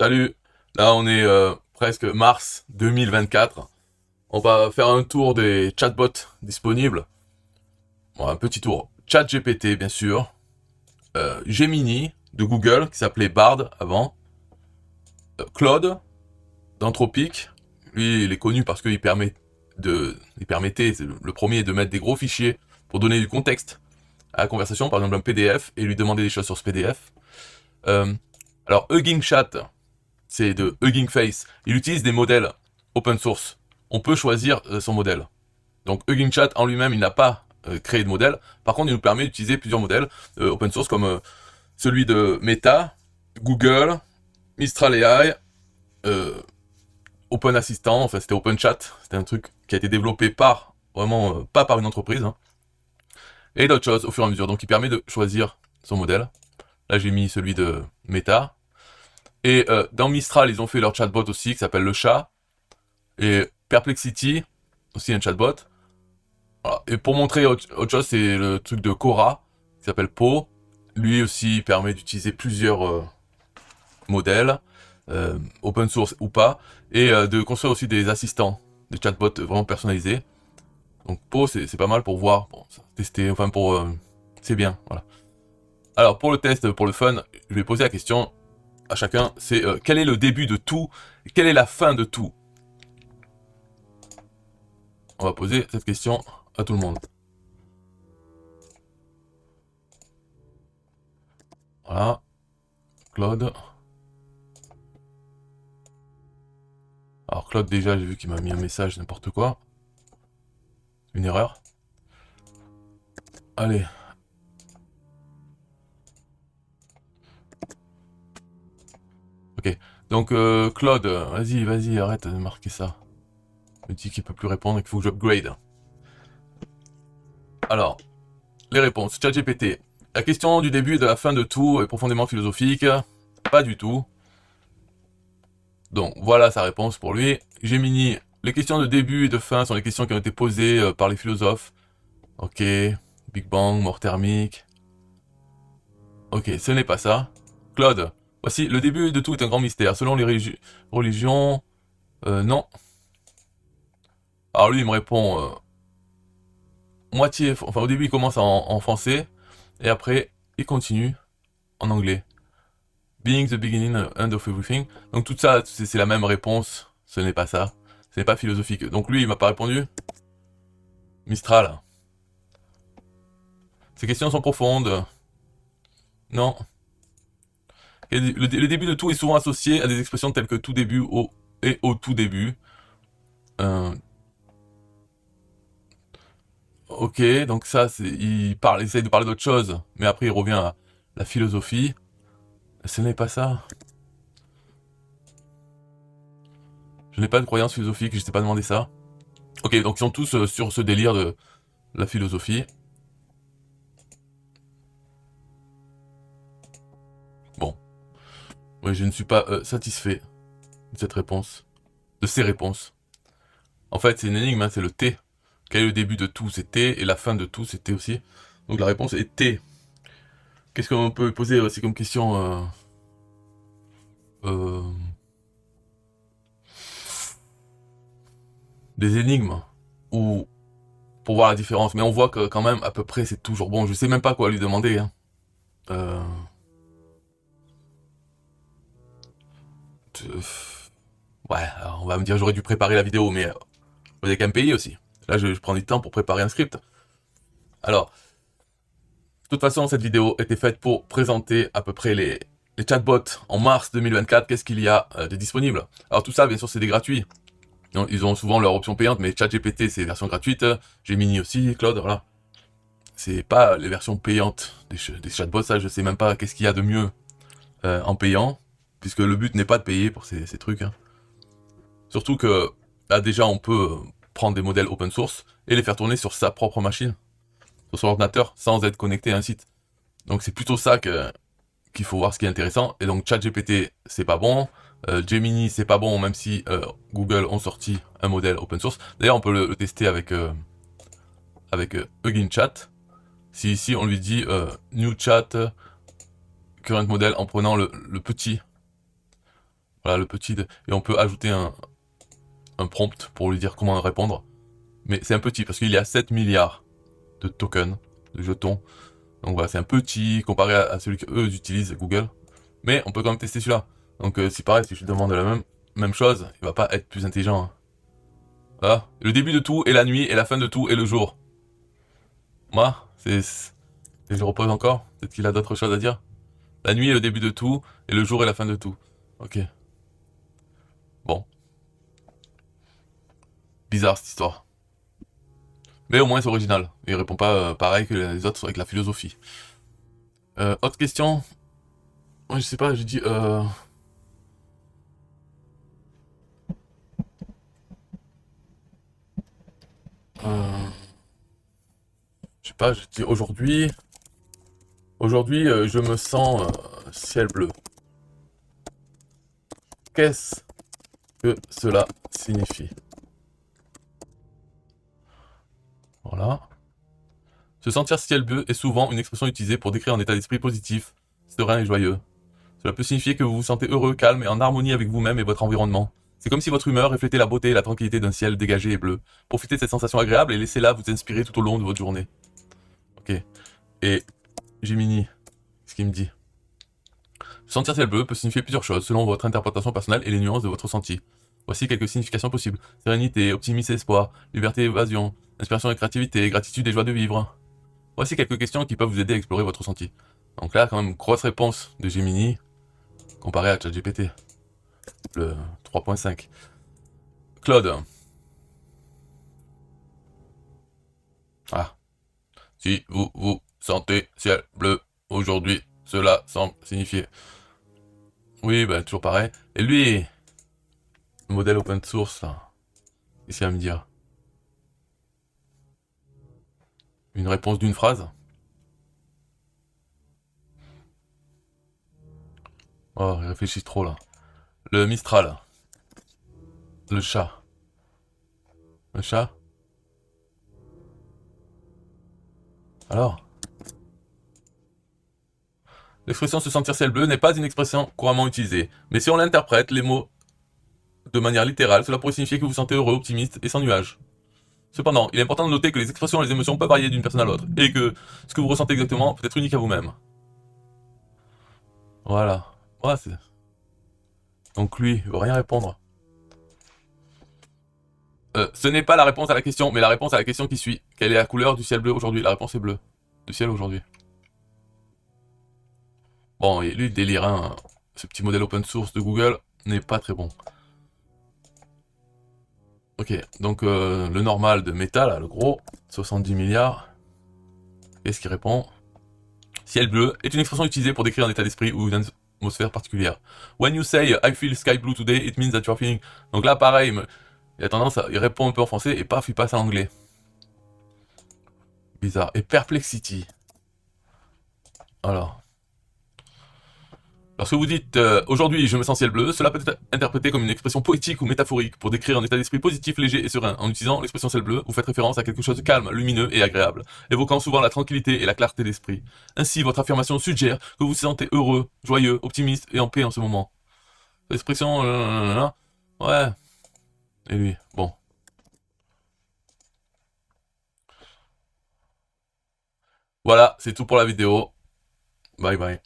Salut, là on est presque mars 2024. On va faire un tour des chatbots disponibles. Bon, un petit tour. ChatGPT bien sûr, Gemini de Google qui s'appelait Bard avant, Claude d'Anthropic. Lui il est connu parce il permettait, c'est le premier, de mettre des gros fichiers pour donner du contexte à la conversation, par exemple un PDF, et lui demander des choses sur ce PDF. Euh, alors Hugging Chat, c'est de Hugging Face. Il utilise des modèles open source. On peut choisir son modèle. Donc Hugging Chat en lui-même, il n'a pas créé de modèle. Par contre, il nous permet d'utiliser plusieurs modèles open source comme celui de Meta, Google, Mistral AI, euh, Open Assistant, enfin c'était Open Chat, c'était un truc qui a été développé par, vraiment pas par une entreprise, hein, et d'autres choses au fur et à mesure. Donc il permet de choisir son modèle. Là j'ai mis celui de Meta. Et dans Mistral, ils ont fait leur chatbot aussi qui s'appelle le chat. Et Perplexity, aussi un chatbot. Voilà. Et pour montrer autre chose, c'est le truc de Cora, qui s'appelle Po. Lui aussi permet d'utiliser plusieurs modèles, open source ou pas, et de construire aussi des assistants, des chatbots vraiment personnalisés. Donc Po, c'est pas mal pour voir, pour tester, enfin pour... c'est bien, voilà. Alors pour le test, pour le fun, je vais poser la question à chacun, c'est quel est le début de tout, et quelle est la fin de tout. On va poser cette question à tout le monde. Voilà, Claude. Alors Claude déjà j'ai vu qu'il m'a mis un message n'importe quoi. Une erreur. Allez. Ok. Donc Claude, vas-y, arrête de marquer ça. Il me dit qu'il peut plus répondre et qu'il faut que j'upgrade. Alors, les réponses. ChatGPT. La question du début et de la fin de tout est profondément philosophique. Pas du tout. Donc voilà sa réponse pour lui. Gemini. Les questions de début et de fin sont les questions qui ont été posées par les philosophes. Ok. Big Bang, mort thermique. Ok, ce n'est pas ça. Claude. Voici, le début de tout est un grand mystère. Selon les religions, non. Alors lui, il me répond moitié, enfin au début il commence en français, et après il continue en anglais. Being the beginning and end of everything. Donc tout ça, c'est la même réponse, ce n'est pas ça. Ce n'est pas philosophique. Donc lui, il m'a pas répondu. Mistral. Ces questions sont profondes. Non. Et le début de tout est souvent associé à des expressions telles que tout début et au tout début. Euh, ok, donc ça, il essaye de parler d'autre chose, mais après il revient à la philosophie. Ce n'est pas ça. Je n'ai pas de croyance philosophique, je t'ai pas demandé ça. Ok, donc ils sont tous sur ce délire de la philosophie. Bon, ouais, je ne suis pas satisfait de cette réponse, de ces réponses. En fait, c'est une énigme, hein, c'est le T. Quel est le début de tout? C'est T, et la fin de tout, c'est T aussi. Donc la réponse est T. Qu'est-ce qu'on peut poser aussi comme question euh, des énigmes, ou pour voir la différence. Mais on voit que quand même, à peu près, c'est toujours bon. Je sais même pas quoi lui demander. Hein. Euh, euh, ouais, alors on va me dire j'aurais dû préparer la vidéo, mais vous avez qu'à me payer aussi. Là, je prends du temps pour préparer un script. Alors, de toute façon, cette vidéo était faite pour présenter à peu près les chatbots en mars 2024. Qu'est-ce qu'il y a de disponible? Alors tout ça, bien sûr, c'est des gratuits. Ils ont souvent leur option payante, mais ChatGPT, c'est version gratuite. Gemini aussi, Claude, voilà. C'est pas les versions payantes des chatbots, ça, je sais même pas qu'est-ce qu'il y a de mieux en payant, puisque le but n'est pas de payer pour ces trucs. Hein. Surtout que, là, déjà, on peut prendre des modèles open source et les faire tourner sur sa propre machine, sur son ordinateur, sans être connecté à un site. Donc c'est plutôt ça qu'il faut voir ce qui est intéressant. Et donc ChatGPT, c'est pas bon. Gemini, c'est pas bon, même si Google ont sorti un modèle open source. D'ailleurs, on peut le tester avec Hugging Chat. Si ici on lui dit New Chat, current model, en prenant le petit. Voilà le petit... Et on peut ajouter un prompt pour lui dire comment répondre. Mais c'est un petit parce qu'il y a 7 milliards de tokens, de jetons. Donc voilà, c'est un petit comparé à celui qu'eux utilisent, Google. Mais on peut quand même tester celui-là. Donc si pareil, si je lui demande la même chose, il va pas être plus intelligent. Hein. Voilà. Le début de tout est la nuit et la fin de tout est le jour. Moi, c'est... Et je repose encore. Peut-être qu'il a d'autres choses à dire. La nuit est le début de tout et le jour est la fin de tout. Ok. Bon. Bizarre cette histoire. Mais au moins c'est original. Il répond pas pareil que les autres avec la philosophie. Autre question. Ouais, je sais pas, j'ai dit... euh, je sais pas, j'ai dit aujourd'hui... Aujourd'hui, je me sens ciel bleu. Qu'est-ce que cela signifie? Voilà. Se sentir ciel bleu est souvent une expression utilisée pour décrire un état d'esprit positif, serein et joyeux. Cela peut signifier que vous vous sentez heureux, calme et en harmonie avec vous-même et votre environnement. C'est comme si votre humeur reflétait la beauté et la tranquillité d'un ciel dégagé et bleu. Profitez de cette sensation agréable et laissez-la vous inspirer tout au long de votre journée. Ok. Et Gemini, ce qu'il me dit. Se sentir ciel bleu peut signifier plusieurs choses selon votre interprétation personnelle et les nuances de votre ressenti. Voici quelques significations possibles. Sérénité, optimisme et espoir, liberté et évasion, inspiration et créativité, gratitude et joie de vivre. Voici quelques questions qui peuvent vous aider à explorer votre ressenti. Donc là, quand même, grosse réponse de Gemini comparé à ChatGPT, le 3.5. Claude. Ah. Si vous vous sentez ciel bleu aujourd'hui, cela semble signifier. Oui, bah toujours pareil. Et lui, le modèle open source, là, qu'est-ce qu'il va me dire? Une réponse d'une phrase? Oh, il réfléchit trop là. Le Mistral. Le chat. Le chat? Alors? L'expression se sentir ciel bleu n'est pas une expression couramment utilisée. Mais si on l'interprète, les mots de manière littérale, cela pourrait signifier que vous vous sentez heureux, optimiste et sans nuages. Cependant, il est important de noter que les expressions et les émotions peuvent varier d'une personne à l'autre, et que ce que vous ressentez exactement peut être unique à vous-même. Voilà. Ouais, donc lui, il veut rien répondre. Ce n'est pas la réponse à la question, mais la réponse à la question qui suit. Quelle est la couleur du ciel bleu aujourd'hui? La réponse est bleue. Du ciel aujourd'hui. Bon, et lui, délire, hein. Ce petit modèle open source de Google n'est pas très bon. Ok, donc le normal de Meta, là, le gros, 70 milliards. Qu'est-ce qu'il répond? Ciel bleu est une expression utilisée pour décrire un état d'esprit ou une atmosphère particulière. When you say I feel sky blue today, it means that you're feeling. Donc là, pareil, il a tendance à. Il répond un peu en français et paf, il passe en anglais. Bizarre. Et perplexity. Alors. Lorsque vous dites aujourd'hui je me sens ciel bleu, cela peut être interprété comme une expression poétique ou métaphorique pour décrire un état d'esprit positif, léger et serein. En utilisant l'expression ciel bleu, vous faites référence à quelque chose de calme, lumineux et agréable, évoquant souvent la tranquillité et la clarté d'esprit. Ainsi, votre affirmation suggère que vous vous sentez heureux, joyeux, optimiste et en paix en ce moment. L'expression ouais. Et lui, bon. Voilà, c'est tout pour la vidéo. Bye bye.